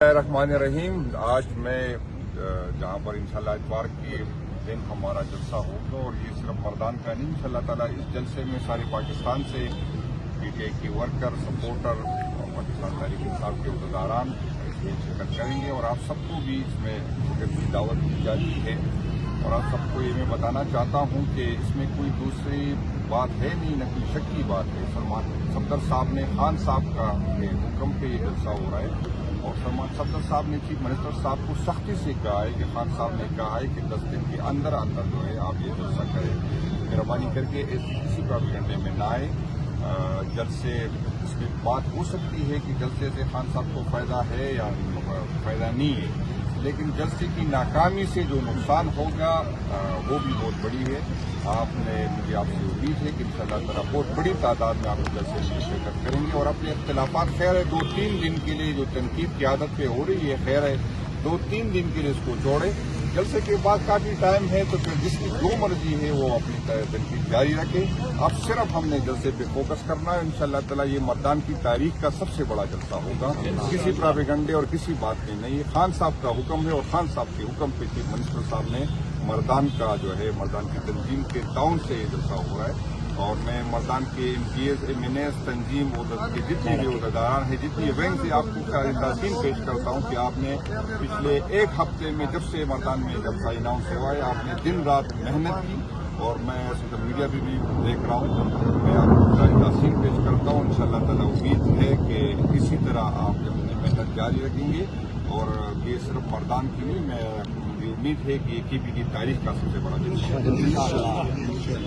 रहमान रहीम। आज मैं जहाँ पर इंशाल्लाह इतवार के दिन हमारा जलसा होगा और ये सिर्फ मर्दान का नहीं, इंशाल्लाह ताला इस जलसे में सारे पाकिस्तान से पीटीआई के वर्कर, सपोर्टर और पाकिस्तान तहरीक इंसाफ के उहदेदारान इसमें शिरकत करेंगे और आप सबको भी इसमें शिरकत की दावत दी जाती है। और आप सबको ये मैं बताना चाहता हूँ कि इसमें कोई दूसरी बात है नहीं, न कोई शक की बात है। सलमान सफदर साहब ने खान साहब का हुक्म पे ये जलसा हो रहा है और सलमान सफदर साहब ने चीफ मिनिस्टर साहब को सख्ती से कहा है कि खान साहब ने कहा है कि 10 दिन के अंदर अंदर जो है आप ये जलसा करें। मेहरबानी करके ऐसी किसी प्रोपेगेंडे में ना आए। जलसे इसमें बात हो सकती है कि जलसे से खान साहब को फायदा है या फायदा नहीं है, लेकिन जलसे की नाकामी से जो नुकसान होगा वो भी बहुत बड़ी है। मुझे आपसे उम्मीद है कि इंशाअल्लाह ताला बहुत बड़ी तादाद में आप जलसे में शिरकत करेंगे और अपने इख्तिलाफात खैर है 2-3 दिन के लिए जो तनकीद की आदत पे हो रही है, खैर है 2-3 दिन के लिए इसको छोड़े। जलसे के बाद काफी टाइम है तो फिर जिसकी जो मर्जी है वो अपनी तनकीद जारी रखे। अब सिर्फ हमने जलसे पे फोकस करना है। इंशाअल्लाह ताला ये मतदान की तारीख का सबसे बड़ा जलसा होगा, किसी प्रोपेगेंडे और किसी बात में नहीं। खान साहब का हुक्म है और खान साहब के हुक्म पे चीफ मिनिस्टर साहब ने मर्दान का जो है मर्दान की तंजीम के ताउन से ये जलसा हो रहा है। और मैं मर्दान के MPs, MNAs तंजीम के जितने भी उहदेदारान हैं, जितनी रैंक से आपको ताज़ीम पेश करता हूँ कि आपने पिछले एक हफ्ते में जब से मर्दान में जलसा अनाउंस हुआ है आपने दिन रात मेहनत की और मैं सोशल मीडिया पे भी देख रहा हूँ। मैं आपको ताज़ीम पेश करता हूँ। इंशाअल्लाह ताला उम्मीद है कि इसी तरह आप अपनी मेहनत जारी रखेंगे और ये सिर्फ मर्दान की नहीं, मुझे उम्मीद है कि KP की तारीख का सबसे बड़ा जलसा है।